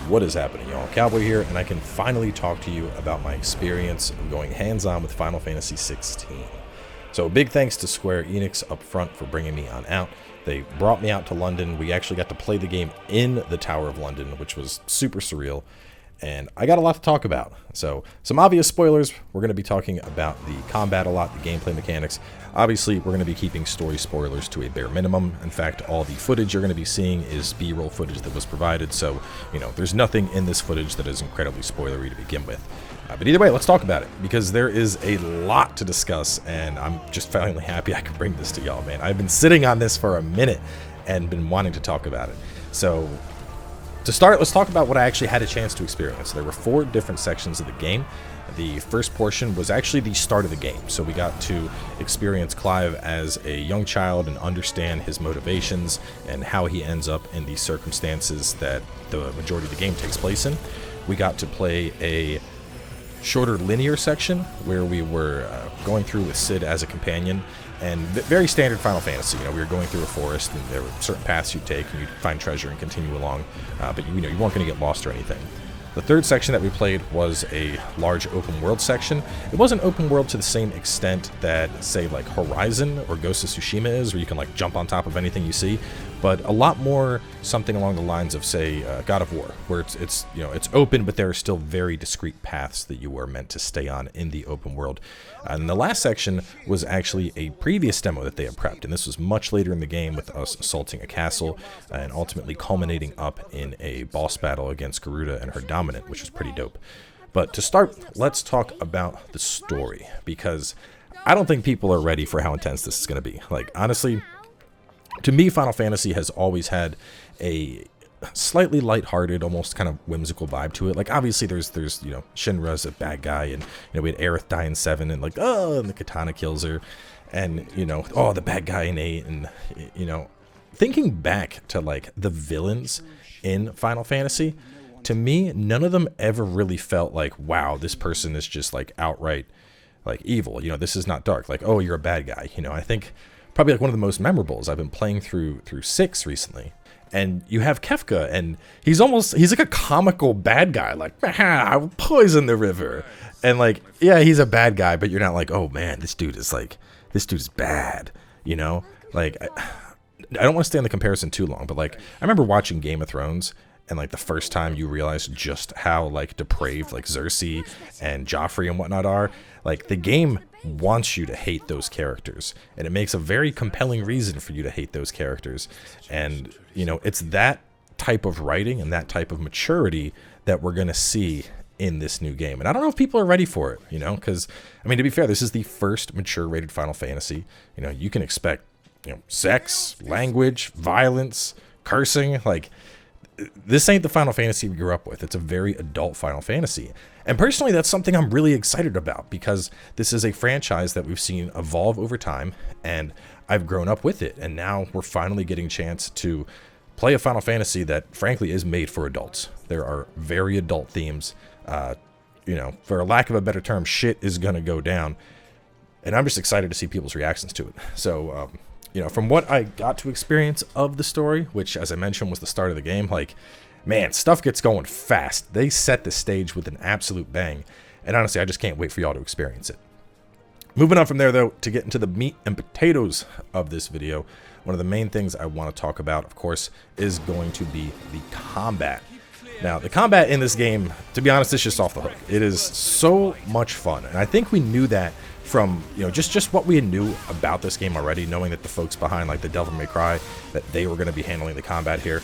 What is happening, y'all? Cowboy here, and I can finally talk to you about my experience of going hands-on with Final Fantasy XVI. So big thanks to Square Enix up front for bringing me on out. They brought me out to London. We actually got to play the game in the Tower of London, which was super surreal. And I got a lot to talk about. So some obvious spoilers. We're going to be talking about the combat a lot, the gameplay mechanics. Obviously, we're going to be keeping story spoilers to a bare minimum. In fact, all the footage you're going to be seeing is B-roll footage that was provided. So, there's nothing in this footage that is incredibly spoilery to begin with. But either way, let's talk about it, because there is a lot to discuss, and I'm just finally happy I could bring this to y'all, man. I've been sitting on this for a minute and been wanting to talk about it. So to start, let's talk about what I actually had a chance to experience. There were 4 different sections of the game. The first portion was actually the start of the game, so we got to experience Clive as a young child and understand his motivations and how he ends up in the circumstances that the majority of the game takes place in. We got to play a shorter linear section where we were going through with Sid as a companion, and very standard Final Fantasy. We were going through a forest, and there were certain paths you'd take, and you'd find treasure and continue along, but you weren't going to get lost or anything. The third section that we played was a large open world section. It wasn't open world to the same extent that, say, like Horizon or Ghost of Tsushima is, where you can like jump on top of anything you see, but a lot more something along the lines of, say, God of War, where it's open, but there are still very discrete paths that you were meant to stay on in the open world. And the last section was actually a previous demo that they had prepped, and this was much later in the game with us assaulting a castle and ultimately culminating up in a boss battle against Garuda and her dominant, which was pretty dope. But to start, let's talk about the story, because I don't think people are ready for how intense this is going to be. Like, honestly, to me, Final Fantasy has always had a slightly lighthearted, almost kind of whimsical vibe to it. Like, obviously, there's Shinra's a bad guy, and we had Aerith die in 7, and like, and the katana kills her, and the bad guy in 8, and thinking back to like the villains in Final Fantasy, to me, none of them ever really felt like, wow, this person is just like outright like evil. This is not dark. Like, oh, you're a bad guy. I think probably like one of the most memorable is I've been playing through 6 recently, and you have Kefka, and he's like a comical bad guy, like, I will poison the river, and like, yeah, he's a bad guy, but you're not like, oh man, this dude's bad, like, I don't want to stay on the comparison too long, but like, I remember watching Game of Thrones, and like the first time you realize just how like depraved like Cersei and Joffrey and whatnot are, like the game wants you to hate those characters, and it makes a very compelling reason for you to hate those characters. And it's that type of writing and that type of maturity that we're gonna see in this new game, and I don't know if people are ready for it, because I mean, to be fair, this is the first mature rated Final Fantasy. You can expect sex, language, violence, cursing. Like, this ain't the Final Fantasy we grew up with. It's a very adult Final Fantasy. And personally, that's something I'm really excited about, because this is a franchise that we've seen evolve over time, and I've grown up with it. And now we're finally getting a chance to play a Final Fantasy that, frankly, is made for adults. There are very adult themes. For a lack of a better term, shit is going to go down. And I'm just excited to see people's reactions to it. So, from what I got to experience of the story, which, as I mentioned, was the start of the game, like, man, stuff gets going fast. They set the stage with an absolute bang. And honestly, I just can't wait for y'all to experience it. Moving on from there, though, to get into the meat and potatoes of this video, one of the main things I want to talk about, of course, is going to be the combat. Now, the combat in this game, to be honest, is just off the hook. It is so much fun, and I think we knew that from just what we knew about this game already, knowing that the folks behind like the Devil May Cry, that they were going to be handling the combat here.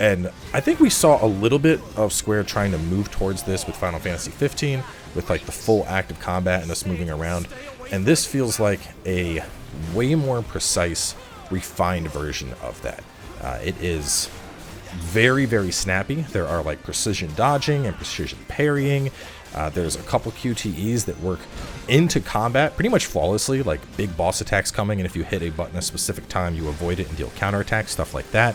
And I think we saw a little bit of Square trying to move towards this with Final Fantasy XV, with like the full active combat and us moving around. And this feels like a way more precise, refined version of that. It is very, very snappy. There are like precision dodging and precision parrying. There's a couple QTEs that work into combat pretty much flawlessly, like big boss attacks coming, and if you hit a button a specific time, you avoid it and deal counterattacks, stuff like that.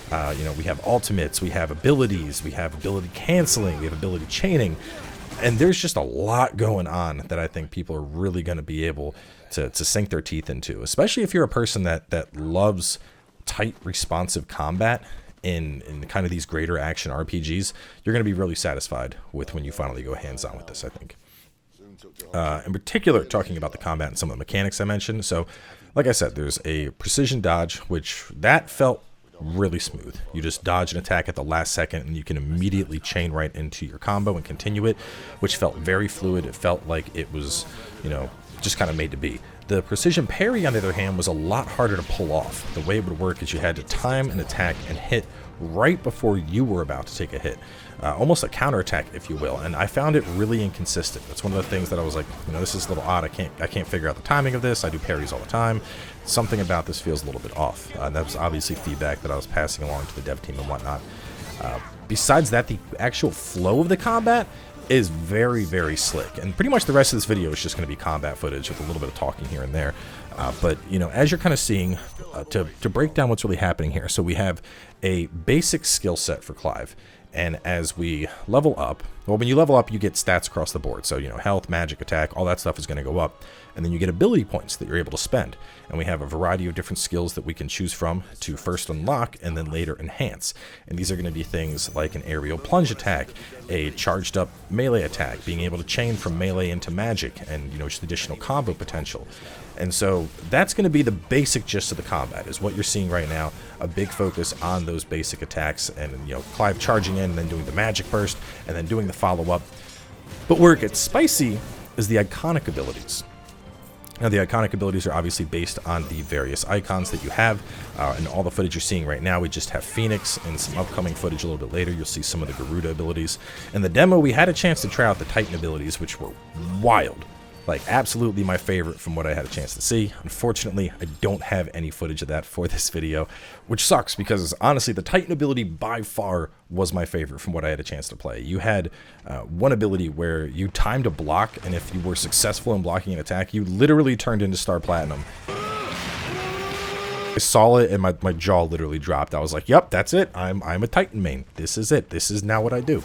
We have ultimates, we have abilities, we have ability canceling, we have ability chaining, and there's just a lot going on that I think people are really going to be able to sink their teeth into, especially if you're a person that loves tight, responsive combat in kind of these greater action RPGs, you're going to be really satisfied with when you finally go hands-on with this, I think. In particular, talking about the combat and some of the mechanics I mentioned. So, like I said, there's a precision dodge, which that felt really smooth. You just dodge an attack at the last second and you can immediately chain right into your combo and continue it, which felt very fluid. It felt like it was, you know, just kind of made to be. The precision parry, on the other hand, was a lot harder to pull off. The way it would work is you had to time an attack and hit right before you were about to take a hit. Almost a counterattack, if you will, and I found it really inconsistent. That's one of the things that I was like, you know, this is a little odd. I can't figure out the timing of this. I do parries all the time. Something about this feels a little bit off. That was obviously feedback that I was passing along to the dev team and whatnot. Besides that, the actual flow of the combat is very, very slick, and pretty much the rest of this video is just going to be combat footage with a little bit of talking here and there. But, you know, as you're kind of seeing, to break down what's really happening here, so we have a basic skill set for Clive. And as we level up, well, when you level up, you get stats across the board. So, you know, health, magic, attack, all that stuff is going to go up. And then you get ability points that you're able to spend. And we have a variety of different skills that we can choose from to first unlock and then later enhance. And these are going to be things like an aerial plunge attack, a charged up melee attack, being able to chain from melee into magic, and, you know, just additional combo potential. And so that's going to be the basic gist of the combat, is what you're seeing right now, a big focus on those basic attacks, and, you know, Clive charging in and then doing the magic burst and then doing the follow-up. But where it gets spicy is the iconic abilities. Now, the iconic abilities are obviously based on the various icons that you have, and all the footage you're seeing right now, we just have Phoenix, and some upcoming footage a little bit later, you'll see some of the Garuda abilities. In the demo, we had a chance to try out the Titan abilities, which were wild. Like, absolutely my favorite from what I had a chance to see. Unfortunately, I don't have any footage of that for this video, which sucks because, honestly, the Titan ability by far was my favorite from what I had a chance to play. You had one ability where you timed a block, and if you were successful in blocking an attack, you literally turned into Star Platinum. I saw it, and my jaw literally dropped. I was like, yep, that's it. I'm a Titan main. This is it. This is now what I do.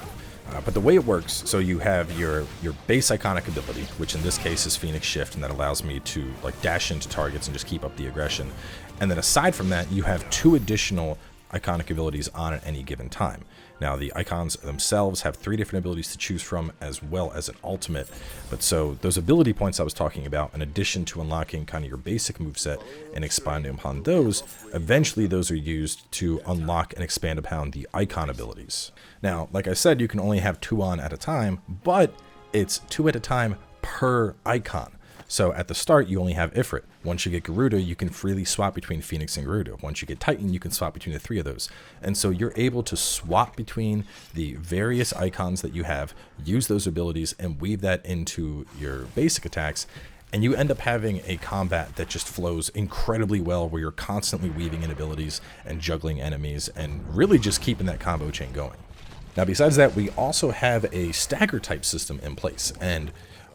But the way it works, so you have your base iconic ability, which in this case is Phoenix Shift, and that allows me to like dash into targets and just keep up the aggression. And then aside from that, you have 2 additional iconic abilities on at any given time. Now, the icons themselves have 3 different abilities to choose from, as well as an ultimate. But so those ability points I was talking about, in addition to unlocking kind of your basic moveset and expanding upon those, eventually those are used to unlock and expand upon the icon abilities. Now, like I said, you can only have 2 on at a time, but it's 2 at a time per icon. So at the start, you only have Ifrit. Once you get Garuda, you can freely swap between Phoenix and Garuda. Once you get Titan, you can swap between the 3 of those. And so you're able to swap between the various icons that you have, use those abilities, and weave that into your basic attacks. And you end up having a combat that just flows incredibly well, where you're constantly weaving in abilities and juggling enemies and really just keeping that combo chain going. Now, besides that, we also have a stagger type system in place. And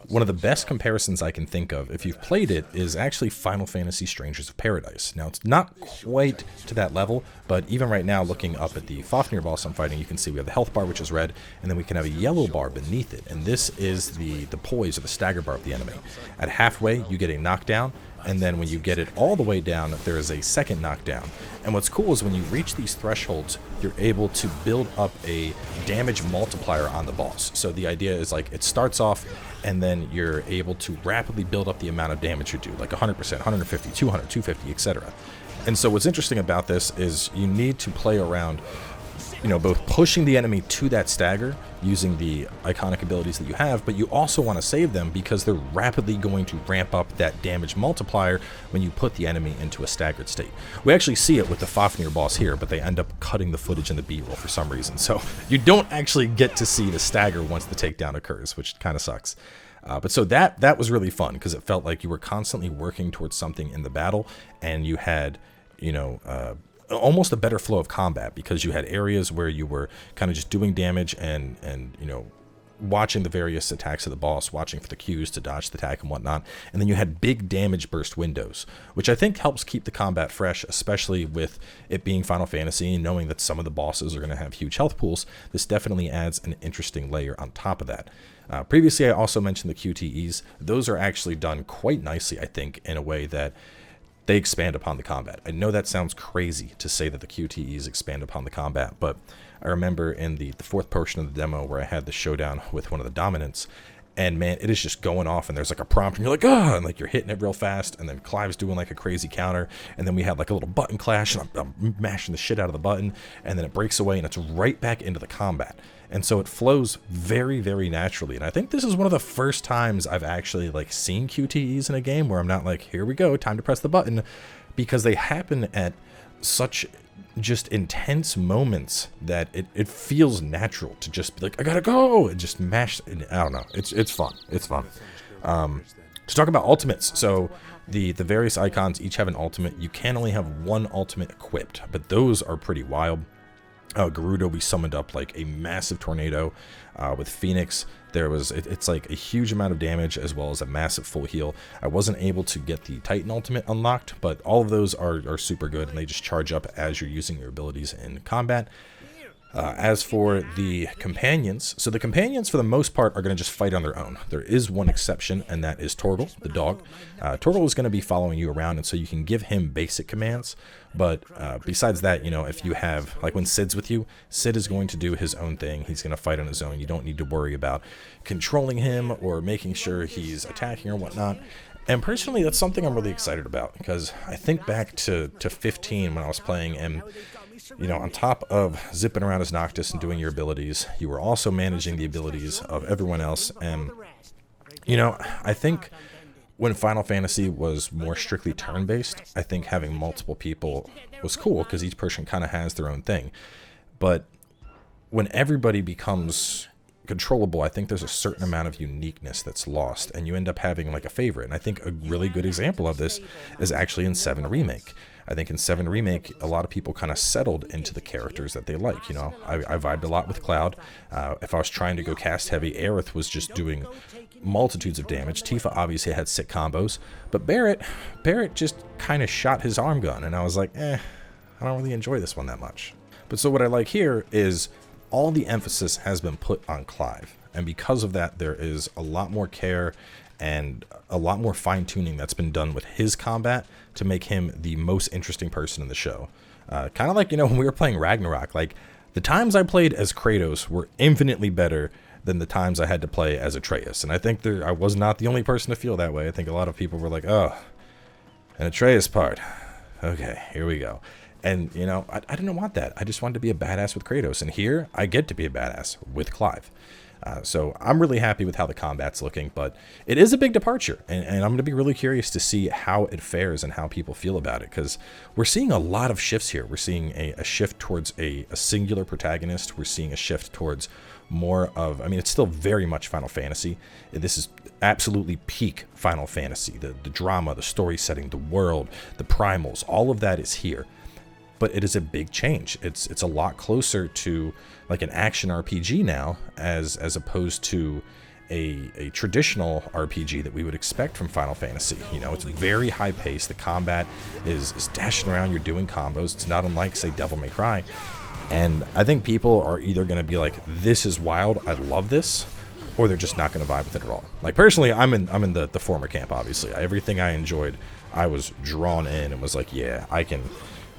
one of the best comparisons I can think of, if you've played it, is actually Final Fantasy Strangers of Paradise. Now, it's not quite to that level, but even right now, looking up at the Fafnir boss I'm fighting, you can see we have the health bar, which is red, and then we can have a yellow bar beneath it. And this is the poise or the stagger bar of the enemy. At halfway, you get a knockdown, and then when you get it all the way down, there is a second knockdown. And what's cool is when you reach these thresholds, you're able to build up a damage multiplier on the boss. So the idea is, like, it starts off, and then you're able to rapidly build up the amount of damage you do, like 100%, 150, 200, 250, etc. And so what's interesting about this is you need to play around, you know, both pushing the enemy to that stagger using the iconic abilities that you have, but you also want to save them because they're rapidly going to ramp up that damage multiplier when you put the enemy into a staggered state. We actually see it with the Fafnir boss here, but they end up cutting the footage in the B-roll for some reason. So you don't actually get to see the stagger once the takedown occurs, which kind of sucks. But so that was really fun because it felt like you were constantly working towards something in the battle, and you had, you know, almost a better flow of combat because you had areas where you were kind of just doing damage and you know, watching the various attacks of the boss, watching for the cues to dodge the attack and whatnot. And then you had big damage burst windows, which I think helps keep the combat fresh, especially with it being Final Fantasy and knowing that some of the bosses are going to have huge health pools. This definitely adds an interesting layer on top of that. Previously, I also mentioned the QTEs. Those are actually done quite nicely, I think, in a way that they expand upon the combat. I know that sounds crazy to say that the QTEs expand upon the combat, but I remember in the fourth portion of the demo where I had the showdown with one of the dominants, and man, it is just going off, and there's like a prompt, and you're like, oh, and like you're hitting it real fast, and then Clive's doing like a crazy counter, and then we have like a little button clash, and I'm mashing the shit out of the button, and then it breaks away, and it's right back into the combat. And so it flows very, very naturally. And I think this is one of the first times I've actually like seen QTEs in a game where I'm not like, here we go, time to press the button, because they happen at such just intense moments that it feels natural to just be like, I gotta go, and just mash. I don't know. It's fun. It's fun. To talk about ultimates, so the various icons each have an ultimate. You can only have one ultimate equipped, but those are pretty wild. Gerudo, we summoned up like a massive tornado. With Phoenix, there was it's like a huge amount of damage as well as a massive full heal. I wasn't able to get the Titan ultimate unlocked, but all of those are super good, and they just charge up as you're using your abilities in combat. As for the companions, so the companions for the most part are going to just fight on their own. There is one exception, and that is Torgal, the dog. Torgal is going to be following you around, and so you can give him basic commands. But besides that, you know, if you have, like when Sid's with you, Sid is going to do his own thing. He's going to fight on his own. You don't need to worry about controlling him or making sure he's attacking or whatnot. And personally, that's something I'm really excited about, because I think back to 15 when I was playing, and you know, on top of zipping around as Noctis and doing your abilities, you were also managing the abilities of everyone else. And, you know, I think when Final Fantasy was more strictly turn-based, I think having multiple people was cool because each person kind of has their own thing. But when everybody becomes controllable, I think there's a certain amount of uniqueness that's lost, and you end up having like a favorite. And I think a really good example of this is actually in 7 Remake. I think in 7 Remake, a lot of people kind of settled into the characters that they like. You know, I vibed a lot with Cloud. If I was trying to go cast heavy, Aerith was just doing multitudes of damage. Tifa obviously had sick combos, but Barrett just kind of shot his arm gun, and I was like, I don't really enjoy this one that much. But so what I like here is all the emphasis has been put on Clive, and because of that, there is a lot more care and a lot more fine-tuning that's been done with his combat to make him the most interesting person in the show. Kind of like, you know, when we were playing Ragnarok, like, the times I played as Kratos were infinitely better than the times I had to play as Atreus. And I think I was not the only person to feel that way. I think a lot of people were like, oh, an Atreus part. Okay, here we go. And, you know, I didn't want that. I just wanted to be a badass with Kratos. And here, I get to be a badass with Clive. So I'm really happy with how the combat's looking, but it is a big departure, and I'm going to be really curious to see how it fares and how people feel about it, because we're seeing a lot of shifts here. We're seeing a shift towards a singular protagonist. We're seeing a shift towards more of, I mean, it's still very much Final Fantasy. This is absolutely peak Final Fantasy. The drama, the story setting, the world, the primals, all of that is here. But it is a big change. It's a lot closer to like an action RPG now, as opposed to a traditional RPG that we would expect from Final Fantasy. You know, it's very high paced. The combat is dashing around. You're doing combos. It's not unlike, say, Devil May Cry. And I think people are either going to be like, this is wild, I love this, or they're just not going to vibe with it at all. Like, personally, I'm in the former camp, obviously. Everything I enjoyed, I was drawn in and was like, yeah,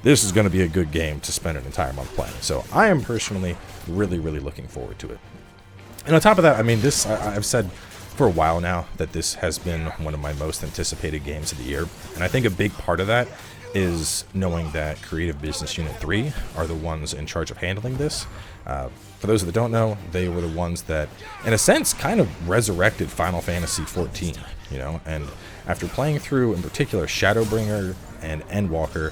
this is going to be a good game to spend an entire month playing. So I am personally really, really looking forward to it. And on top of that, I mean, I've said for a while now that this has been one of my most anticipated games of the year. And I think a big part of that is knowing that Creative Business Unit 3 are the ones in charge of handling this. For those that don't know, they were the ones that, in a sense, kind of resurrected Final Fantasy XIV, you know? And after playing through, in particular, Shadowbringer and Endwalker,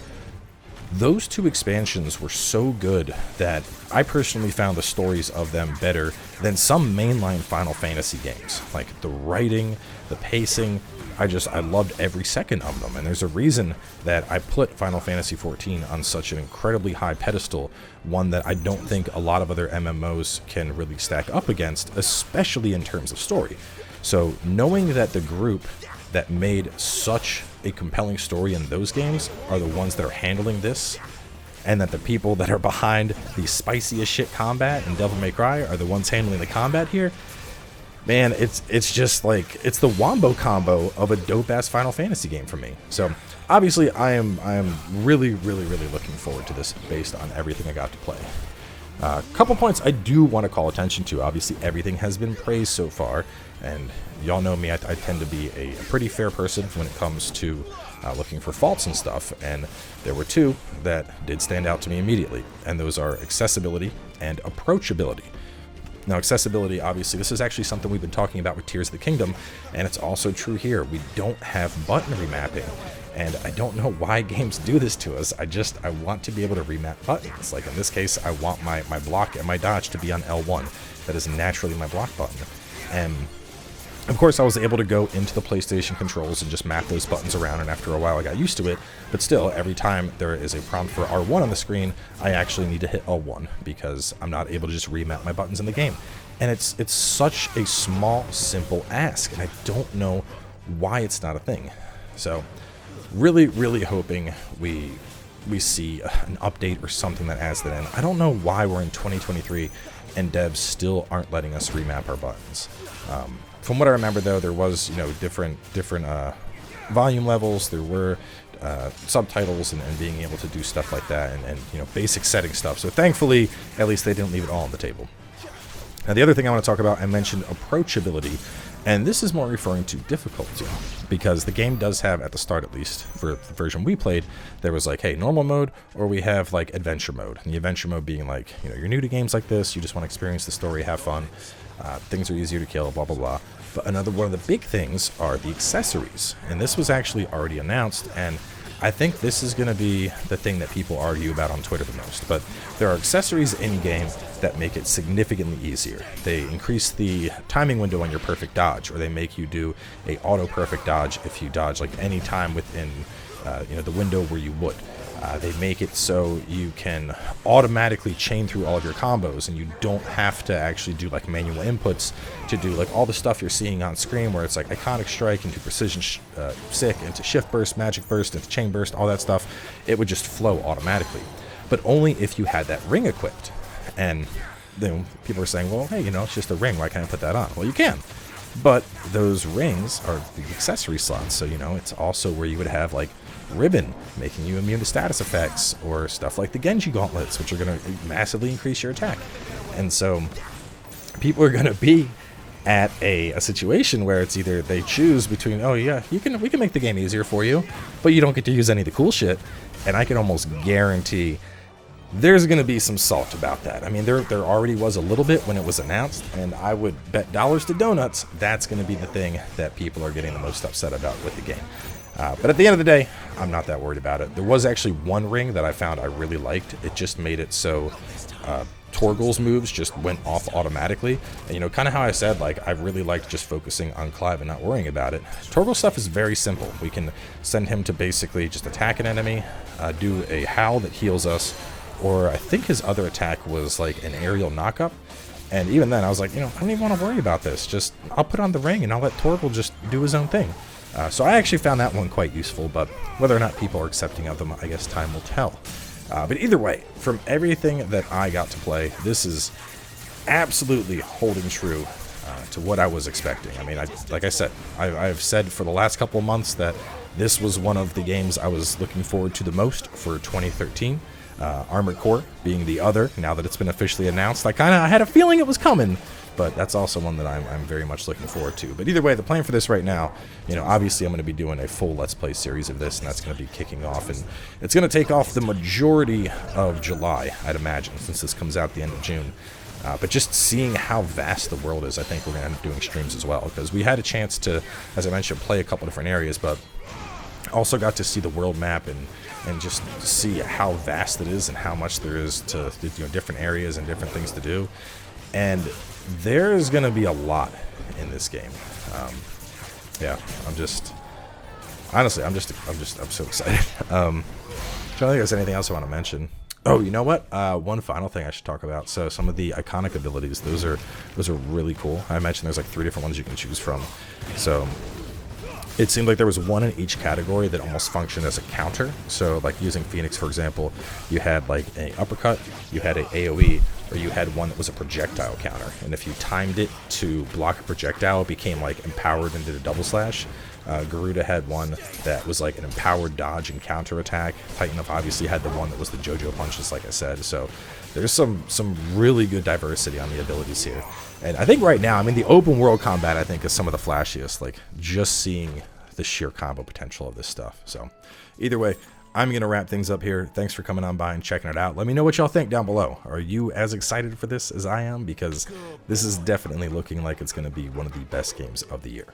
those 2 expansions were so good that I personally found the stories of them better than some mainline Final Fantasy games. Like, the writing, the pacing, I loved every second of them. And there's a reason that I put Final Fantasy XIV on such an incredibly high pedestal, one that I don't think a lot of other MMOs can really stack up against, especially in terms of story. So knowing that the group that made such a compelling story in those games are the ones that are handling this, and that the people that are behind the spiciest shit combat in Devil May Cry are the ones handling the combat here, man, it's just like, it's the wombo combo of a dope-ass Final Fantasy game for me. So obviously I am really looking forward to this based on everything I got to play. A couple points I do want to call attention to. Obviously everything has been praised so far, and y'all know me, I tend to be a pretty fair person when it comes to looking for faults and stuff, and there were two that did stand out to me immediately, and those are accessibility and approachability. Now, accessibility, obviously, this is actually something we've been talking about with Tears of the Kingdom, and it's also true here. We don't have button remapping, and I don't know why games do this to us. I want to be able to remap buttons. Like in this case, I want my block and my dodge to be on L1. That is naturally my block button. And of course, I was able to go into the PlayStation controls and just map those buttons around, and after a while I got used to it, but still, every time there is a prompt for R1 on the screen, I actually need to hit L1, because I'm not able to just remap my buttons in the game. And it's such a small, simple ask, and I don't know why it's not a thing. So, really hoping we see an update or something that adds that in. I don't know why we're in 2023 and devs still aren't letting us remap our buttons. From what I remember, though, there was, different volume levels. There were subtitles and being able to do stuff like that, and basic setting stuff. So thankfully, at least they didn't leave it all on the table. Now, the other thing I want to talk about, I mentioned approachability, and this is more referring to difficulty, because the game does have, at the start at least, for the version we played, there was like, hey, normal mode, or we have like adventure mode. And the adventure mode being like, you're new to games like this, you just want to experience the story, have fun, things are easier to kill, blah, blah, blah. But another one of the big things are the accessories, and this was actually already announced, and I think this is going to be the thing that people argue about on Twitter the most. But there are accessories in-game that make it significantly easier. They increase the timing window on your perfect dodge, or they make you do a auto-perfect dodge if you dodge like any time within the window where you would. They make it so you can automatically chain through all of your combos, and you don't have to actually do like manual inputs to do like all the stuff you're seeing on screen, where it's like iconic strike into precision sick, into shift burst, magic burst, into chain burst, all that stuff. It would just flow automatically, but only if you had that ring equipped. And then people are saying, well, hey, it's just a ring, why can't I put that on? Well, you can, but those rings are the accessory slots, so it's also where you would have like ribbon making you immune to status effects, or stuff like the Genji gauntlets, which are going to massively increase your attack. And so people are going to be at a situation where it's either they choose between, oh yeah, we can make the game easier for you, but you don't get to use any of the cool shit. And I can almost guarantee there's going to be some salt about that. I mean, there already was a little bit when it was announced, and I would bet dollars to donuts that's going to be the thing that people are getting the most upset about with the game. But at the end of the day, I'm not that worried about it. There was actually one ring that I found I really liked. It just made it so Torgal's moves just went off automatically. And kind of how I said, like, I really liked just focusing on Clive and not worrying about it. Torgal's stuff is very simple. We can send him to basically just attack an enemy, do a howl that heals us, or I think his other attack was like an aerial knockup. And even then, I was like, I don't even want to worry about this. Just, I'll put on the ring and I'll let Torgal just do his own thing. So I actually found that one quite useful, but whether or not people are accepting of them, I guess time will tell. But either way, from everything that I got to play, this is absolutely holding true to what I was expecting. I mean, like I said, I've said for the last couple of months that this was one of the games I was looking forward to the most for 2013. Armored Core being the other, now that it's been officially announced. I had a feeling it was coming, but that's also one that I'm very much looking forward to. But either way, the plan for this right now, obviously I'm going to be doing a full Let's Play series of this, and that's going to be kicking off, and it's going to take off the majority of July, I'd imagine, since this comes out at the end of June. But just seeing how vast the world is, I think we're going to end up doing streams as well, because we had a chance to, as I mentioned, play a couple different areas, but also got to see the world map and just see how vast it is and how much there is to different areas and different things to do. And there's going to be a lot in this game. Yeah, I'm so excited. I don't think there's anything else I want to mention. Oh, you know what? One final thing I should talk about. So some of the iconic abilities, those are really cool. I mentioned there's like 3 different ones you can choose from. So it seemed like there was one in each category that almost functioned as a counter. So like using Phoenix, for example, you had like an uppercut, you had an AoE, or you had one that was a projectile counter. And if you timed it to block a projectile, it became like empowered and did a double slash. Garuda had one that was like an empowered dodge and counter attack. Titan Up obviously had the one that was the JoJo punches, like I said. So there's some really good diversity on the abilities here. And I think right now, I mean, the open world combat, I think, is some of the flashiest. Like, just seeing the sheer combo potential of this stuff. So either way, I'm going to wrap things up here. Thanks for coming on by and checking it out. Let me know what y'all think down below. Are you as excited for this as I am? Because this is definitely looking like it's going to be one of the best games of the year.